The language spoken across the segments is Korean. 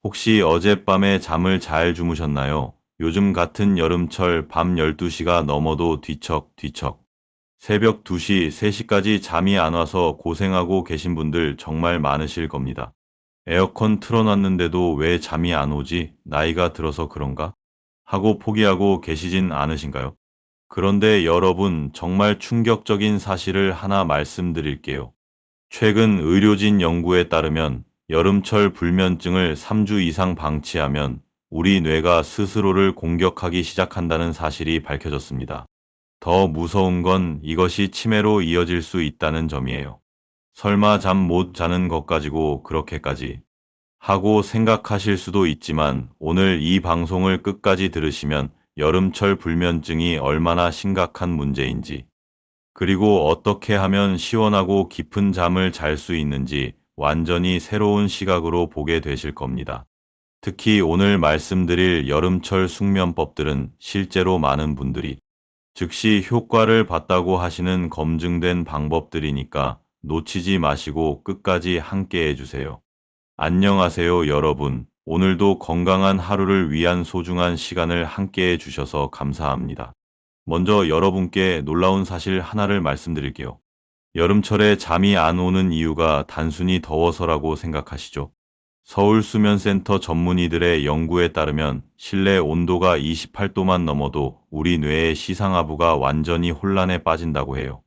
혹시 어젯밤에 잠을 잘 주무셨나요? 요즘 같은 여름철 밤 12시가 넘어도 뒤척뒤척. 새벽 2시, 3시까지 잠이 안 와서 고생하고 계신 분들 정말 많으실 겁니다. 에어컨 틀어놨는데도 왜 잠이 안 오지? 나이가 들어서 그런가? 하고 포기하고 계시진 않으신가요? 그런데 여러분, 정말 충격적인 사실을 하나 말씀드릴게요. 최근 의료진 연구에 따르면 여름철 불면증을 3주 이상 방치하면 우리 뇌가 스스로를 공격하기 시작한다는 사실이 밝혀졌습니다. 더 무서운 건 이것이 치매로 이어질 수 있다는 점이에요. 설마 잠 못 자는 것 가지고 그렇게까지 하고 생각하실 수도 있지만 오늘 이 방송을 끝까지 들으시면 여름철 불면증이 얼마나 심각한 문제인지, 그리고 어떻게 하면 시원하고 깊은 잠을 잘 수 있는지 완전히 새로운 시각으로 보게 되실 겁니다. 특히 오늘 말씀드릴 여름철 숙면법들은 실제로 많은 분들이 즉시 효과를 봤다고 하시는 검증된 방법들이니까 놓치지 마시고 끝까지 함께 해주세요. 안녕하세요, 여러분. 오늘도 건강한 하루를 위한 소중한 시간을 함께 해주셔서 감사합니다. 먼저 여러분께 놀라운 사실 하나를 말씀드릴게요. 여름철에 잠이 안 오는 이유가 단순히 더워서라고 생각하시죠? 서울수면센터 전문의들의 연구에 따르면 실내 온도가 28도만 넘어도 우리 뇌의 시상하부가 완전히 혼란에 빠진다고 해요.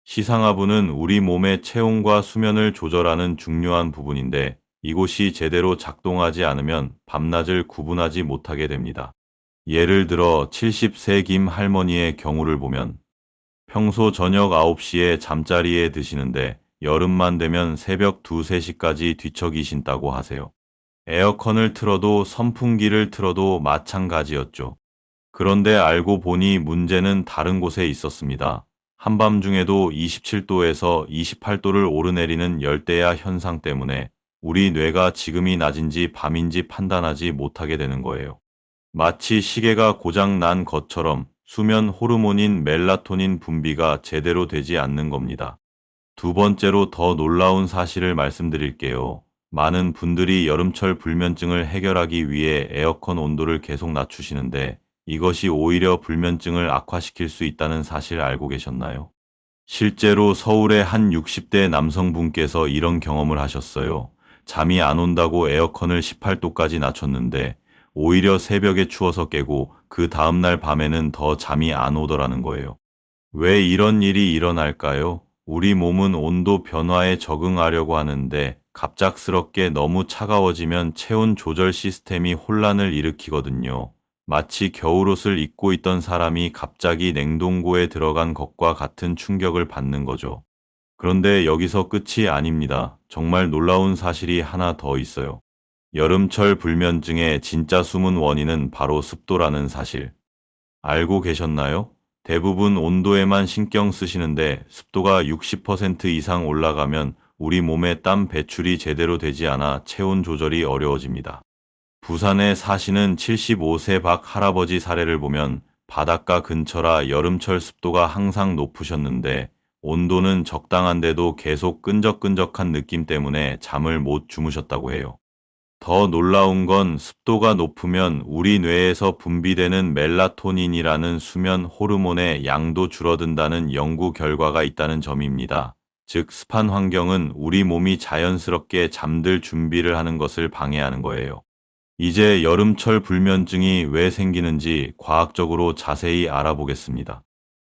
시상하부는 우리 몸의 체온과 수면을 조절하는 중요한 부분인데 이곳이 제대로 작동하지 않으면 밤낮을 구분하지 못하게 됩니다. 예를 들어 70세 김 할머니의 경우를 보면 평소 저녁 9시에 잠자리에 드시는데 여름만 되면 새벽 2, 3시까지 뒤척이신다고 하세요. 에어컨을 틀어도 선풍기를 틀어도 마찬가지였죠. 그런데 알고 보니 문제는 다른 곳에 있었습니다. 한밤중에도 27도에서 28도를 오르내리는 열대야 현상 때문에 우리 뇌가 지금이 낮인지 밤인지 판단하지 못하게 되는 거예요. 마치 시계가 고장 난 것처럼 수면 호르몬인 멜라토닌 분비가 제대로 되지 않는 겁니다. 두 번째로 더 놀라운 사실을 말씀드릴게요. 많은 분들이 여름철 불면증을 해결하기 위해 에어컨 온도를 계속 낮추시는데 이것이 오히려 불면증을 악화시킬 수 있다는 사실 알고 계셨나요? 실제로 서울의 한 60대 남성분께서 이런 경험을 하셨어요. 잠이 안 온다고 에어컨을 18도까지 낮췄는데 오히려 새벽에 추워서 깨고 그 다음날 밤에는 더 잠이 안 오더라는 거예요. 왜 이런 일이 일어날까요? 우리 몸은 온도 변화에 적응하려고 하는데 갑작스럽게 너무 차가워지면 체온 조절 시스템이 혼란을 일으키거든요. 마치 겨울옷을 입고 있던 사람이 갑자기 냉동고에 들어간 것과 같은 충격을 받는 거죠. 그런데 여기서 끝이 아닙니다. 정말 놀라운 사실이 하나 더 있어요. 여름철 불면증의 진짜 숨은 원인은 바로 습도라는 사실. 알고 계셨나요? 대부분 온도에만 신경 쓰시는데 습도가 60% 이상 올라가면 우리 몸의 땀 배출이 제대로 되지 않아 체온 조절이 어려워집니다. 부산에 사시는 75세 박 할아버지 사례를 보면 바닷가 근처라 여름철 습도가 항상 높으셨는데 온도는 적당한데도 계속 끈적끈적한 느낌 때문에 잠을 못 주무셨다고 해요. 더 놀라운 건 습도가 높으면 우리 뇌에서 분비되는 멜라토닌이라는 수면 호르몬의 양도 줄어든다는 연구 결과가 있다는 점입니다. 즉, 습한 환경은 우리 몸이 자연스럽게 잠들 준비를 하는 것을 방해하는 거예요. 이제 여름철 불면증이 왜 생기는지 과학적으로 자세히 알아보겠습니다.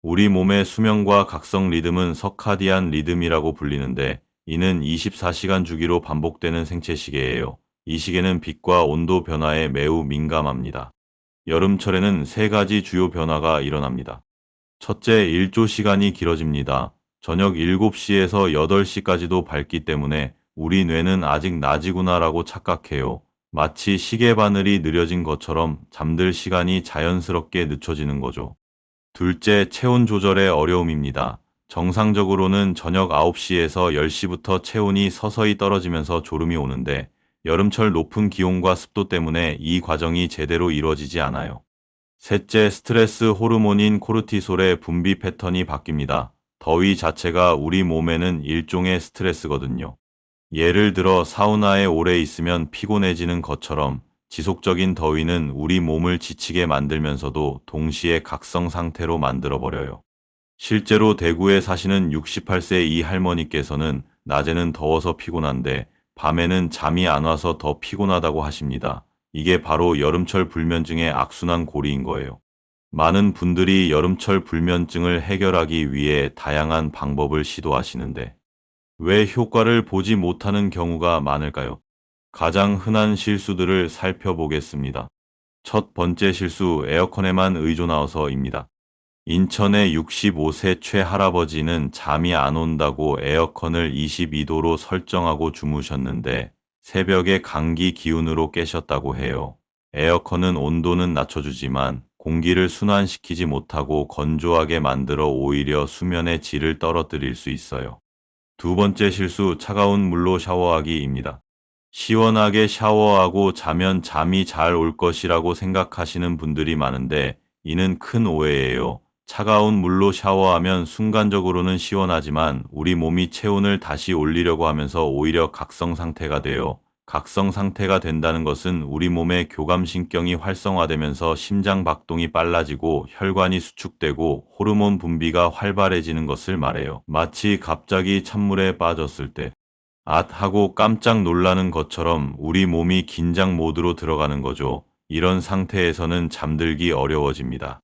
우리 몸의 수면과 각성 리듬은 서카디안 리듬이라고 불리는데 이는 24시간 주기로 반복되는 생체 시계예요. 이 시계는 빛과 온도 변화에 매우 민감합니다. 여름철에는 세 가지 주요 변화가 일어납니다. 첫째, 일조 시간이 길어집니다. 저녁 7시에서 8시까지도 밝기 때문에 우리 뇌는 아직 낮이구나라고 착각해요. 마치 시계 바늘이 느려진 것처럼 잠들 시간이 자연스럽게 늦춰지는 거죠. 둘째, 체온 조절의 어려움입니다. 정상적으로는 저녁 9시에서 10시부터 체온이 서서히 떨어지면서 졸음이 오는데 여름철 높은 기온과 습도 때문에 이 과정이 제대로 이루어지지 않아요. 셋째, 스트레스 호르몬인 코르티솔의 분비 패턴이 바뀝니다. 더위 자체가 우리 몸에는 일종의 스트레스거든요. 예를 들어 사우나에 오래 있으면 피곤해지는 것처럼 지속적인 더위는 우리 몸을 지치게 만들면서도 동시에 각성 상태로 만들어버려요. 실제로 대구에 사시는 68세 이 할머니께서는 낮에는 더워서 피곤한데 밤에는 잠이 안 와서 더 피곤하다고 하십니다. 이게 바로 여름철 불면증의 악순환 고리인 거예요. 많은 분들이 여름철 불면증을 해결하기 위해 다양한 방법을 시도하시는데 왜 효과를 보지 못하는 경우가 많을까요? 가장 흔한 실수들을 살펴보겠습니다. 첫 번째 실수, 에어컨에만 의존하여서입니다. 인천의 65세 최할아버지는 잠이 안 온다고 에어컨을 22도로 설정하고 주무셨는데 새벽에 감기 기운으로 깨셨다고 해요. 에어컨은 온도는 낮춰주지만 공기를 순환시키지 못하고 건조하게 만들어 오히려 수면의 질을 떨어뜨릴 수 있어요. 두 번째 실수, 차가운 물로 샤워하기입니다. 시원하게 샤워하고 자면 잠이 잘 올 것이라고 생각하시는 분들이 많은데 이는 큰 오해예요. 차가운 물로 샤워하면 순간적으로는 시원하지만 우리 몸이 체온을 다시 올리려고 하면서 오히려 각성 상태가 돼요. 각성 상태가 된다는 것은 우리 몸의 교감신경이 활성화되면서 심장 박동이 빨라지고 혈관이 수축되고 호르몬 분비가 활발해지는 것을 말해요. 마치 갑자기 찬물에 빠졌을 때 앗 하고 깜짝 놀라는 것처럼 우리 몸이 긴장 모드로 들어가는 거죠. 이런 상태에서는 잠들기 어려워집니다.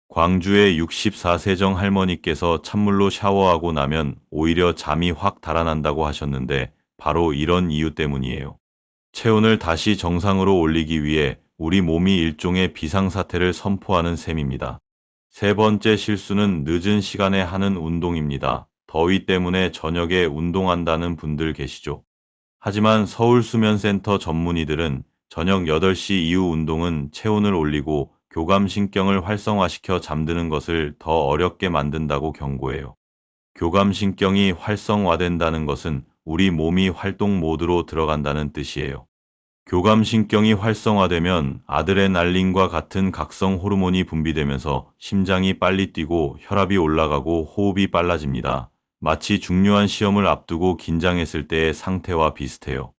광주의 64세정 할머니께서 찬물로 샤워하고 나면 오히려 잠이 확 달아난다고 하셨는데 바로 이런 이유 때문이에요. 체온을 다시 정상으로 올리기 위해 우리 몸이 일종의 비상사태를 선포하는 셈입니다. 세 번째 실수는 늦은 시간에 하는 운동입니다. 더위 때문에 저녁에 운동한다는 분들 계시죠? 하지만 서울수면센터 전문의들은 저녁 8시 이후 운동은 체온을 올리고 교감신경을 활성화시켜 잠드는 것을 더 어렵게 만든다고 경고해요. 교감신경이 활성화된다는 것은 우리 몸이 활동 모드로 들어간다는 뜻이에요. 교감신경이 활성화되면 아드레날린과 같은 각성 호르몬이 분비되면서 심장이 빨리 뛰고 혈압이 올라가고 호흡이 빨라집니다. 마치 중요한 시험을 앞두고 긴장했을 때의 상태와 비슷해요.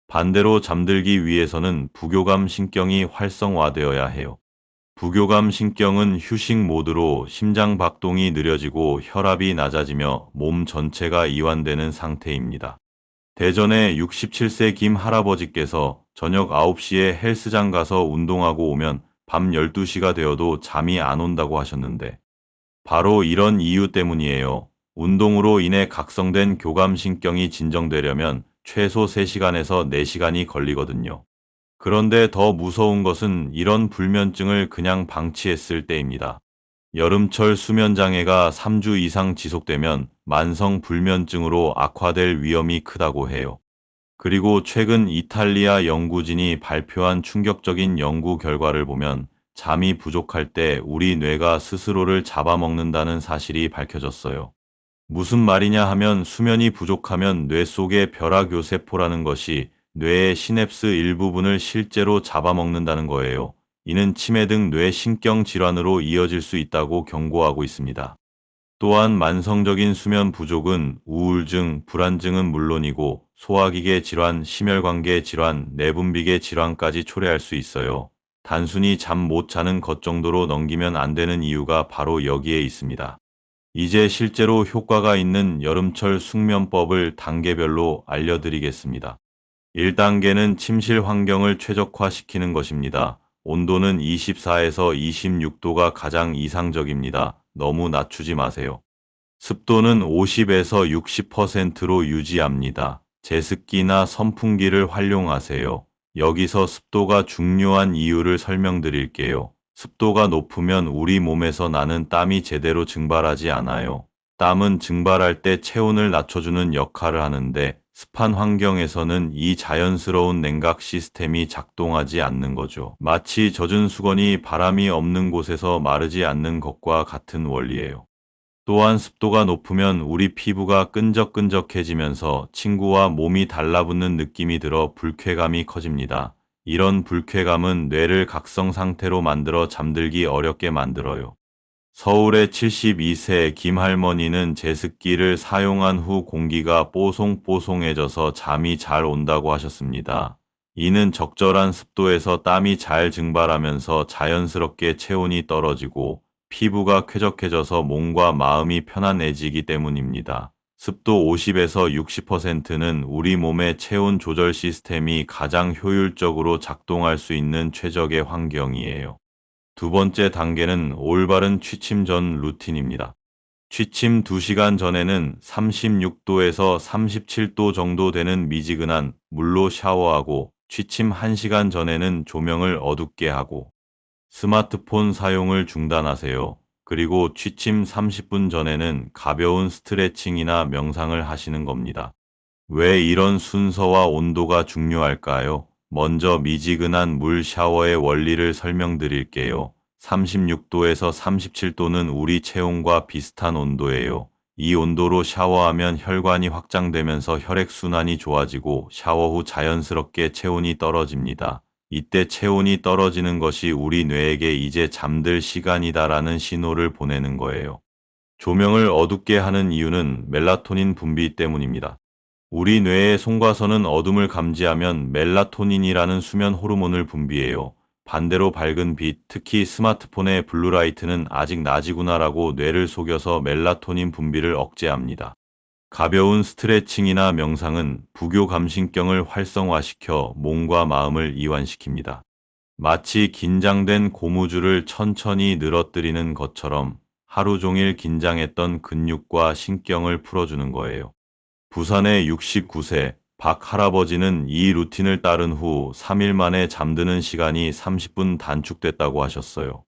반대로 잠들기 위해서는 부교감 신경이 활성화되어야 해요. 부교감 신경은 휴식 모드로 심장 박동이 느려지고 혈압이 낮아지며 몸 전체가 이완되는 상태입니다. 대전의 67세 김 할아버지께서 저녁 9시에 헬스장 가서 운동하고 오면 밤 12시가 되어도 잠이 안 온다고 하셨는데 바로 이런 이유 때문이에요. 운동으로 인해 각성된 교감신경이 진정되려면 최소 3시간에서 4시간이 걸리거든요. 그런데 더 무서운 것은 이런 불면증을 그냥 방치했을 때입니다. 여름철 수면장애가 3주 이상 지속되면 만성 불면증으로 악화될 위험이 크다고 해요. 그리고 최근 이탈리아 연구진이 발표한 충격적인 연구 결과를 보면 잠이 부족할 때 우리 뇌가 스스로를 잡아먹는다는 사실이 밝혀졌어요. 무슨 말이냐 하면 수면이 부족하면 뇌 속의 벼락요세포라는 것이 뇌의 시냅스 일부분을 실제로 잡아먹는다는 거예요. 이는 치매 등 뇌 신경 질환으로 이어질 수 있다고 경고하고 있습니다. 또한 만성적인 수면 부족은 우울증, 불안증은 물론이고 소화기계 질환, 심혈관계 질환, 내분비계 질환까지 초래할 수 있어요. 단순히 잠 못 자는 것 정도로 넘기면 안 되는 이유가 바로 여기에 있습니다. 이제 실제로 효과가 있는 여름철 숙면법을 단계별로 알려드리겠습니다. 1단계는 침실 환경을 최적화시키는 것입니다. 온도는 24에서 26도가 가장 이상적입니다. 너무 낮추지 마세요. 습도는 50에서 60%로 유지합니다. 제습기나 선풍기를 활용하세요. 여기서 습도가 중요한 이유를 설명드릴게요. 습도가 높으면 우리 몸에서 나는 땀이 제대로 증발하지 않아요. 땀은 증발할 때 체온을 낮춰주는 역할을 하는데 습한 환경에서는 이 자연스러운 냉각 시스템이 작동하지 않는 거죠. 마치 젖은 수건이 바람이 없는 곳에서 마르지 않는 것과 같은 원리예요. 또한 습도가 높으면 우리 피부가 끈적끈적해지면서 친구와 몸이 달라붙는 느낌이 들어 불쾌감이 커집니다. 이런 불쾌감은 뇌를 각성 상태로 만들어 잠들기 어렵게 만들어요. 서울의 72세 김할머니는 제습기를 사용한 후 공기가 뽀송뽀송해져서 잠이 잘 온다고 하셨습니다. 이는 적절한 습도에서 땀이 잘 증발하면서 자연스럽게 체온이 떨어지고 피부가 쾌적해져서 몸과 마음이 편안해지기 때문입니다. 습도 50에서 60%는 우리 몸의 체온 조절 시스템이 가장 효율적으로 작동할 수 있는 최적의 환경이에요. 두 번째 단계는 올바른 취침 전 루틴입니다. 취침 2시간 전에는 36도에서 37도 정도 되는 미지근한 물로 샤워하고 취침 1시간 전에는 조명을 어둡게 하고 스마트폰 사용을 중단하세요. 그리고 취침 30분 전에는 가벼운 스트레칭이나 명상을 하시는 겁니다. 왜 이런 순서와 온도가 중요할까요? 먼저 미지근한 물 샤워의 원리를 설명드릴게요. 36도에서 37도는 우리 체온과 비슷한 온도예요. 이 온도로 샤워하면 혈관이 확장되면서 혈액순환이 좋아지고 샤워 후 자연스럽게 체온이 떨어집니다. 이때 체온이 떨어지는 것이 우리 뇌에게 이제 잠들 시간이다라는 신호를 보내는 거예요. 조명을 어둡게 하는 이유는 멜라토닌 분비 때문입니다. 우리 뇌의 송과선은 어둠을 감지하면 멜라토닌이라는 수면 호르몬을 분비해요. 반대로 밝은 빛, 특히 스마트폰의 블루라이트는 아직 낮이구나라고 뇌를 속여서 멜라토닌 분비를 억제합니다. 가벼운 스트레칭이나 명상은 부교감신경을 활성화시켜 몸과 마음을 이완시킵니다. 마치 긴장된 고무줄을 천천히 늘어뜨리는 것처럼 하루 종일 긴장했던 근육과 신경을 풀어주는 거예요. 부산의 69세 박 할아버지는 이 루틴을 따른 후 3일 만에 잠드는 시간이 30분 단축됐다고 하셨어요.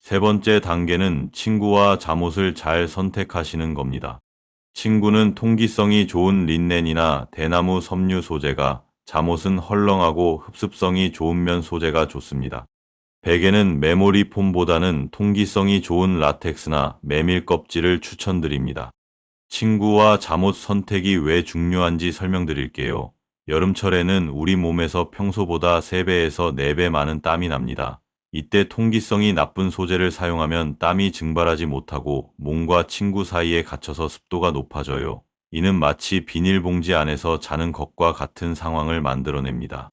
세 번째 단계는 친구와 잠옷을 잘 선택하시는 겁니다. 친구는 통기성이 좋은 린넨이나 대나무 섬유 소재가, 잠옷은 헐렁하고 흡습성이 좋은 면 소재가 좋습니다. 베개는 메모리 폼보다는 통기성이 좋은 라텍스나 메밀 껍질을 추천드립니다. 친구와 잠옷 선택이 왜 중요한지 설명드릴게요. 여름철에는 우리 몸에서 평소보다 3배에서 4배 많은 땀이 납니다. 이때 통기성이 나쁜 소재를 사용하면 땀이 증발하지 못하고 몸과 친구 사이에 갇혀서 습도가 높아져요. 이는 마치 비닐봉지 안에서 자는 것과 같은 상황을 만들어냅니다.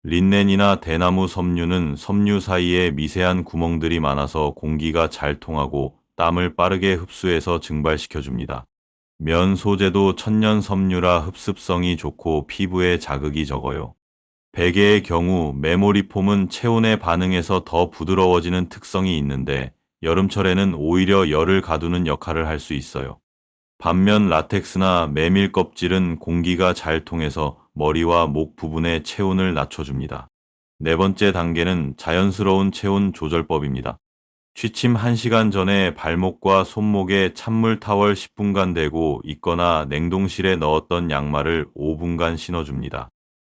린넨이나 대나무 섬유는 섬유 사이에 미세한 구멍들이 많아서 공기가 잘 통하고 땀을 빠르게 흡수해서 증발시켜줍니다. 면 소재도 천연 섬유라 흡습성이 좋고 피부에 자극이 적어요. 베개의 경우 메모리 폼은 체온에 반응해서 더 부드러워지는 특성이 있는데 여름철에는 오히려 열을 가두는 역할을 할 수 있어요. 반면 라텍스나 메밀 껍질은 공기가 잘 통해서 머리와 목 부분의 체온을 낮춰줍니다. 네 번째 단계는 자연스러운 체온 조절법입니다. 취침 1시간 전에 발목과 손목에 찬물 타월 10분간 대고 있거나 냉동실에 넣었던 양말을 5분간 신어줍니다.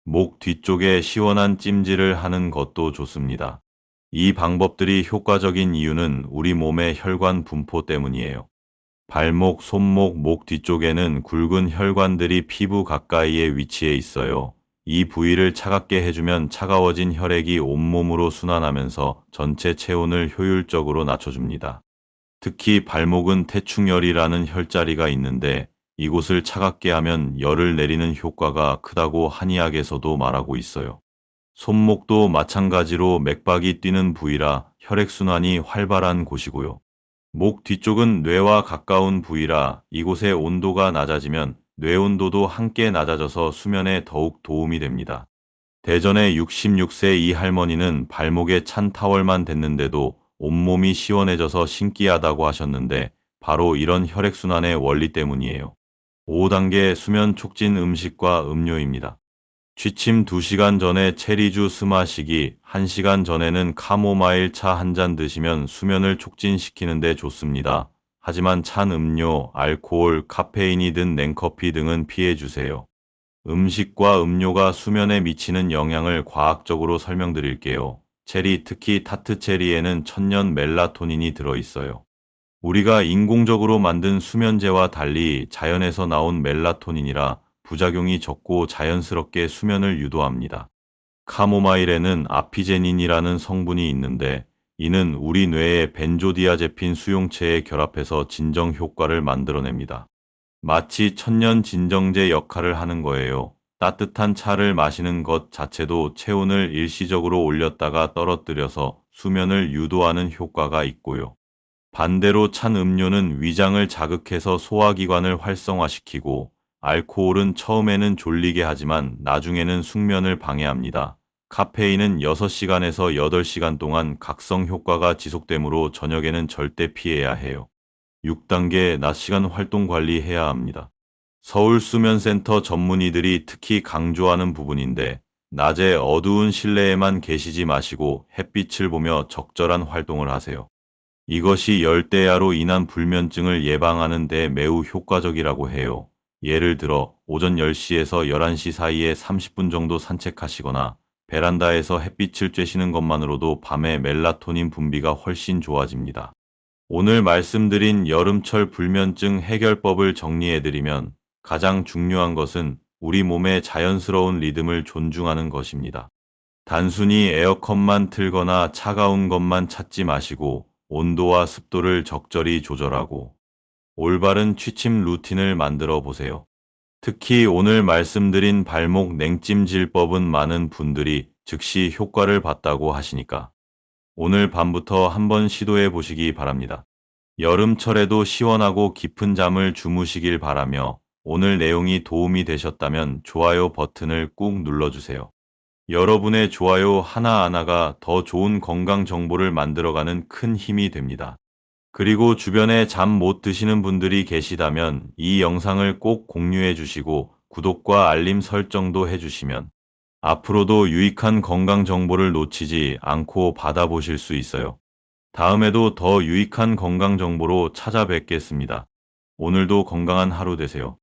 목 뒤쪽에 시원한 찜질을 하는 것도 좋습니다. 이 방법들이 효과적인 이유는 우리 몸의 혈관 분포 때문이에요. 발목, 손목, 목 뒤쪽에는 굵은 혈관들이 피부 가까이에 위치해 있어요. 이 부위를 차갑게 해주면 차가워진 혈액이 온몸으로 순환하면서 전체 체온을 효율적으로 낮춰줍니다. 특히 발목은 태충열이라는 혈자리가 있는데 이곳을 차갑게 하면 열을 내리는 효과가 크다고 한의학에서도 말하고 있어요. 손목도 마찬가지로 맥박이 뛰는 부위라 혈액순환이 활발한 곳이고요. 목 뒤쪽은 뇌와 가까운 부위라 이곳의 온도가 낮아지면 뇌 온도도 함께 낮아져서 수면에 더욱 도움이 됩니다. 대전의 66세 이 할머니는 발목에 찬 타월만 댔는데도 온몸이 시원해져서 신기하다고 하셨는데 바로 이런 혈액순환의 원리 때문이에요. 5단계 수면 촉진 음식과 음료입니다. 취침 2시간 전에 체리 주스 마시기, 1시간 전에는 카모마일 차 한 잔 드시면 수면을 촉진시키는 데 좋습니다. 하지만 찬 음료, 알코올, 카페인이 든 냉커피 등은 피해주세요. 음식과 음료가 수면에 미치는 영향을 과학적으로 설명드릴게요. 체리, 특히 타트 체리에는 천연 멜라토닌이 들어있어요. 우리가 인공적으로 만든 수면제와 달리 자연에서 나온 멜라토닌이라 부작용이 적고 자연스럽게 수면을 유도합니다. 카모마일에는 아피제닌이라는 성분이 있는데 이는 우리 뇌에 벤조디아제핀 수용체에 결합해서 진정 효과를 만들어냅니다. 마치 천년 진정제 역할을 하는 거예요. 따뜻한 차를 마시는 것 자체도 체온을 일시적으로 올렸다가 떨어뜨려서 수면을 유도하는 효과가 있고요. 반대로 찬 음료는 위장을 자극해서 소화기관을 활성화시키고, 알코올은 처음에는 졸리게 하지만 나중에는 숙면을 방해합니다. 카페인은 6시간에서 8시간 동안 각성 효과가 지속되므로 저녁에는 절대 피해야 해요. 6단계 낮 시간 활동 관리해야 합니다. 서울수면센터 전문의들이 특히 강조하는 부분인데, 낮에 어두운 실내에만 계시지 마시고 햇빛을 보며 적절한 활동을 하세요. 이것이 열대야로 인한 불면증을 예방하는 데 매우 효과적이라고 해요. 예를 들어 오전 10시에서 11시 사이에 30분 정도 산책하시거나 베란다에서 햇빛을 쬐시는 것만으로도 밤에 멜라토닌 분비가 훨씬 좋아집니다. 오늘 말씀드린 여름철 불면증 해결법을 정리해드리면, 가장 중요한 것은 우리 몸의 자연스러운 리듬을 존중하는 것입니다. 단순히 에어컨만 틀거나 차가운 것만 찾지 마시고 온도와 습도를 적절히 조절하고 올바른 취침 루틴을 만들어 보세요. 특히 오늘 말씀드린 발목 냉찜질법은 많은 분들이 즉시 효과를 봤다고 하시니까 오늘 밤부터 한번 시도해 보시기 바랍니다. 여름철에도 시원하고 깊은 잠을 주무시길 바라며, 오늘 내용이 도움이 되셨다면 좋아요 버튼을 꾹 눌러주세요. 여러분의 좋아요 하나하나가 더 좋은 건강 정보를 만들어가는 큰 힘이 됩니다. 그리고 주변에 잠 못 드시는 분들이 계시다면 이 영상을 꼭 공유해 주시고 구독과 알림 설정도 해주시면 앞으로도 유익한 건강 정보를 놓치지 않고 받아보실 수 있어요. 다음에도 더 유익한 건강 정보로 찾아뵙겠습니다. 오늘도 건강한 하루 되세요.